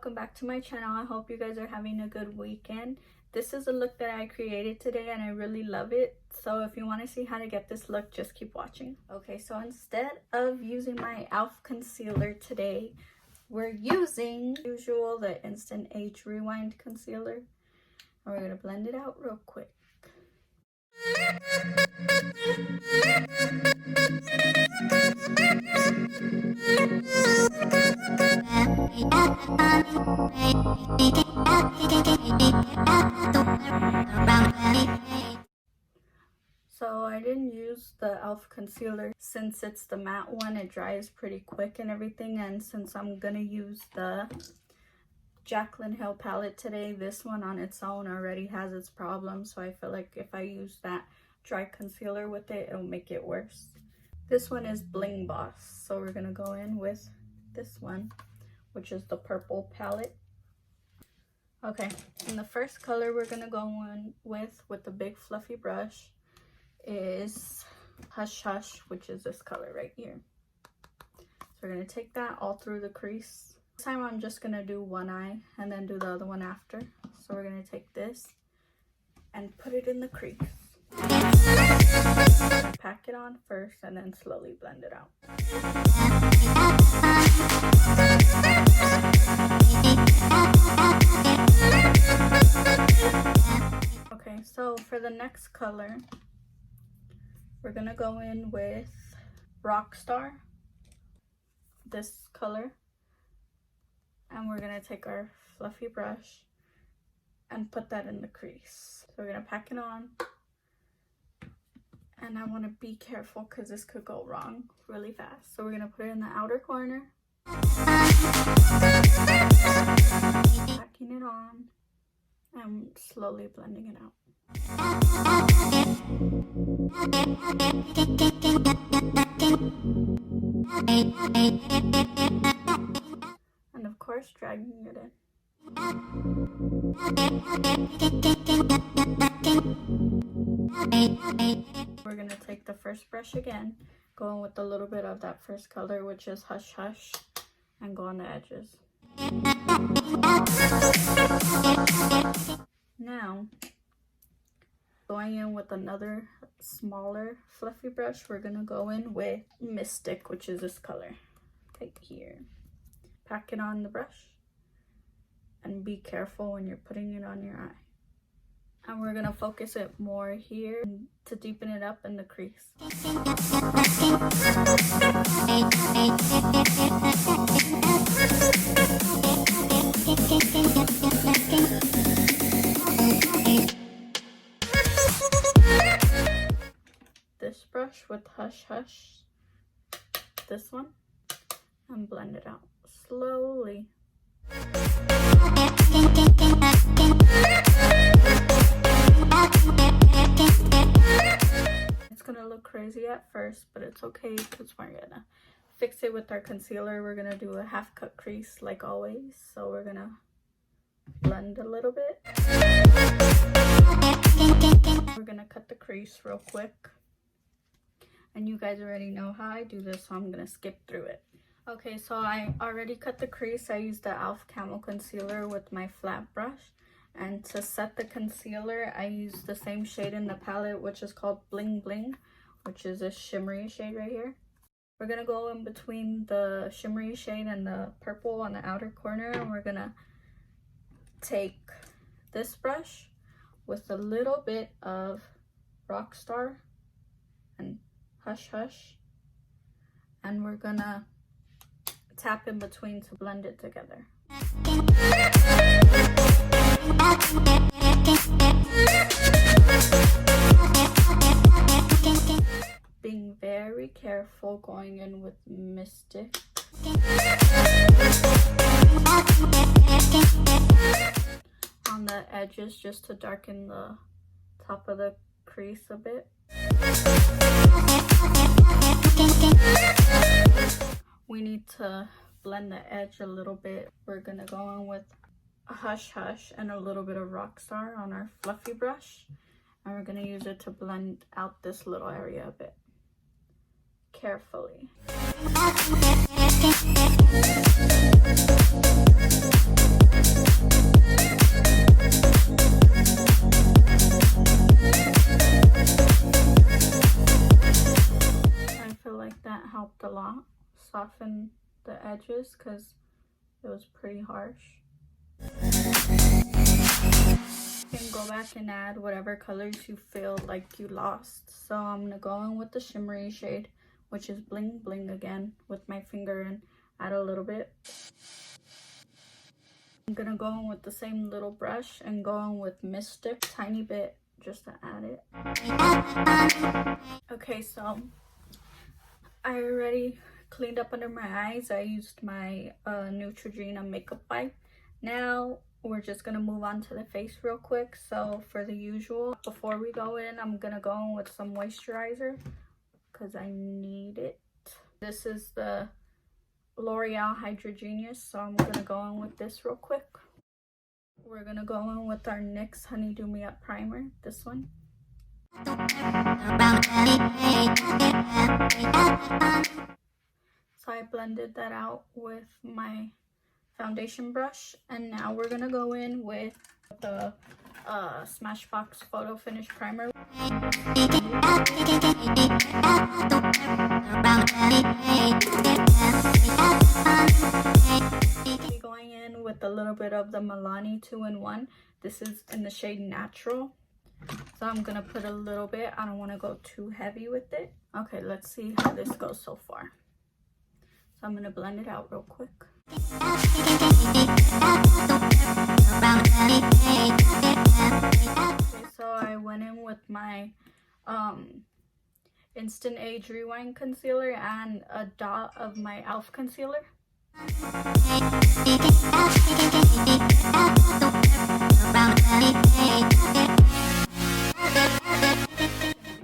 welcome back to my channel. I hope you guys are having a good weekend. This is a look that I created today and I really love it. So if you want to see how to get this look, just keep watching. Okay, so instead of using my e.l.f. concealer today, we're using usual the Instant Age Rewind concealer. And we're going to blend it out real quick. So I didn't use the e.l.f. concealer since it's the matte one. It dries pretty quick and everything, and since I'm gonna use the Jaclyn Hill palette today, this one on its own already has its problems, so I feel like if I use that dry concealer with it, it'll make it worse. This one is Bling Boss, so we're gonna go in with this one, which is the purple palette. Okay, and the first color we're gonna go in with the big fluffy brush is Hush Hush, which is this color right here. So we're gonna take that all through the crease. This time I'm just gonna do one eye and then do the other one after. So we're gonna take this and put it in the crease. Pack it on first and then slowly blend it out. Okay, so for the next color, we're gonna go in with Rockstar, this color, and we're gonna take our fluffy brush and put that in the crease. So we're gonna pack it on, and I wanna be careful because this could go wrong really fast. So we're gonna put it in the outer corner, packing it on, and slowly blending it out. And of course, dragging it in. We're gonna take the first brush again, go in with a little bit of that first color, which is Hush Hush, and go on the edges. Now, going in with another smaller fluffy brush, we're gonna go in with Mystic, which is this color right here. Pack it on the brush and be careful when you're putting it on your eye. And we're gonna focus it more here to deepen it up in the crease. This brush with Hush Hush, this one, and blend it out slowly. It's gonna look crazy at first, but it's okay because we're gonna fix it with our concealer. We're gonna do a half cut crease like always, so we're gonna blend a little bit. We're gonna cut the crease real quick, and you guys already know how I do this, so I'm gonna skip through it. Okay, so I already cut the crease. I used the e.l.f. Camo Concealer with my flat brush. And to set the concealer, I used the same shade in the palette, which is called Bling Bling, which is a shimmery shade right here. We're going to go in between the shimmery shade and the purple on the outer corner. And we're going to take this brush with a little bit of Rockstar and Hush Hush. And we're going to tap in between to blend it together. Being very careful going in with Mystic. On the edges, just to darken the top of the crease a bit. We need to blend the edge a little bit. We're gonna go in with a Hush Hush and a little bit of Rockstar on our fluffy brush, and we're gonna use it to blend out this little area a bit. carefully. I feel like that helped a lot soften the edges because it was pretty harsh. You can go back and add whatever colors you feel like you lost. So I'm gonna go in with the shimmery shade, which is Bling Bling again, with my finger and add a little bit. I'm gonna go in with the same little brush and go in with Mystic, tiny bit, just to add it. Okay, so I already cleaned up under my eyes. I used my Neutrogena makeup wipe. Now we're just gonna move on to the face real quick. So for the usual, before we go in, I'm gonna go in with some moisturizer because I need it. This is the L'Oreal Hydra Genius, so I'm gonna go in with this real quick. We're gonna go in with our NYX Honey Do Me Up primer, this one. So I blended that out with my foundation brush, and now we're gonna go in with the Smashbox Photo Finish primer. Be going in with a little bit of the Milani 2-in-1. This is in the shade Natural. So I'm gonna put a little bit. I don't want to go too heavy with it. Okay, let's see how this goes so far. So I'm gonna blend it out real quick. Okay, so I went in with my Instant Age Rewind concealer and a dot of my e.l.f. concealer.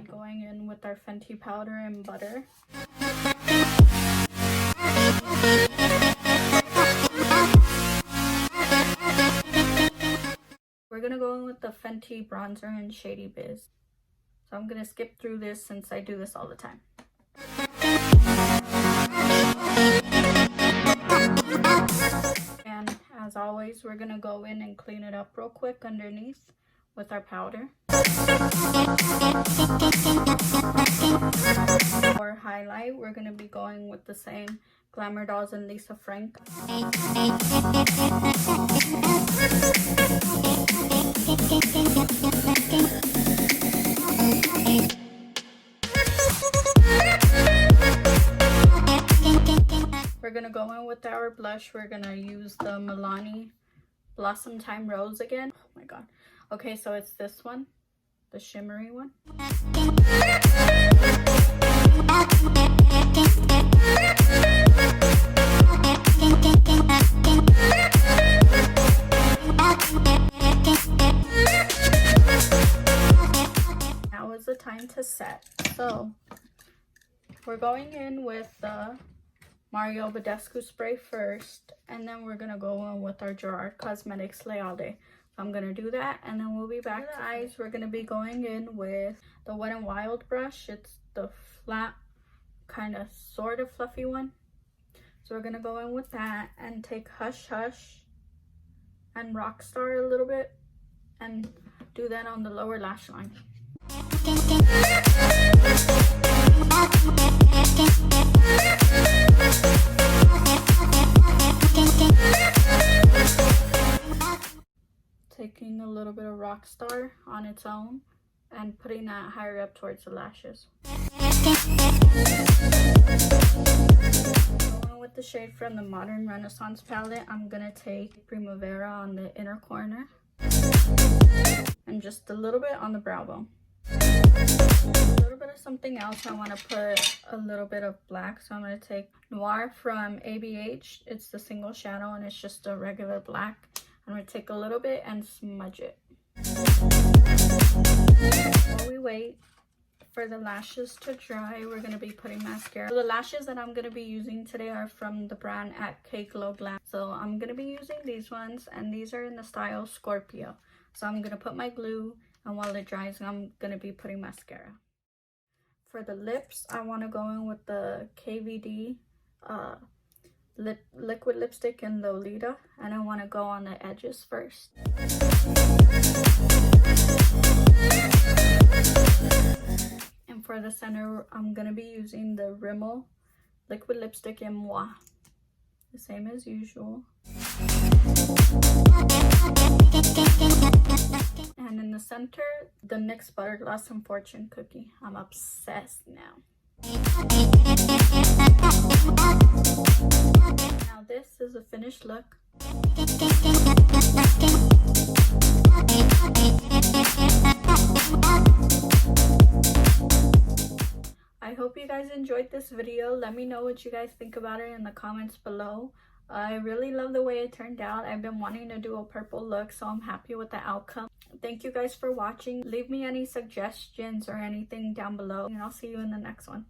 Going in with our Fenty powder and butter. We're gonna go in with the Fenty bronzer in Shady Biz. So I'm gonna skip through this since I do this all the time. And as always, we're gonna go in and clean it up real quick underneath with our powder. For highlight, we're gonna be going with the same Glamour Dolls and Lisa Frank. We're gonna go in with our blush. We're gonna use the Milani Blossom Time Rose again. Oh my god. Okay, so it's this one, the shimmery one. Now is the time to set. So we're going in with the Mario Badescu spray first, and then we're gonna go in with our Gerard Cosmetics Lay All Day. So I'm gonna do that, and then we'll be back. For the eyes, we're gonna be going in with the Wet n Wild brush. It's the flat, kind of sort of fluffy one. So we're gonna go in with that and take Hush Hush and Rockstar a little bit and do that on the lower lash line. Taking a little bit of Rockstar on its own and putting that higher up towards the lashes. Going with the shade from the Modern Renaissance palette, I'm gonna take Primavera on the inner corner and just a little bit on the brow bone. A little bit of something else. I want to put a little bit of black, so I'm going to take Noir from ABH. It's the single shadow and it's just a regular black. I'm going to take a little bit and smudge it. While we wait for the lashes to dry, we're going to be putting mascara. So the lashes that I'm going to be using today are from the brand at K Glow Glam. So I'm going to be using these ones, and these are in the style Scorpio. So I'm going to put my glue, and while it dries, I'm going to be putting mascara. For the lips, I want to go in with the KVD liquid lipstick in Lolita, and I want to go on the edges first. And for the center, I'm going to be using the Rimmel liquid lipstick in Moi, the same as usual. And in the center, the NYX Butter Gloss and Fortune Cookie. I'm obsessed now. Now this is a finished look. I hope you guys enjoyed this video. Let me know what you guys think about it in the comments below. I really love the way it turned out. I've been wanting to do a purple look, so I'm happy with the outcome. Thank you guys for watching. Leave me any suggestions or anything down below, and I'll see you in the next one.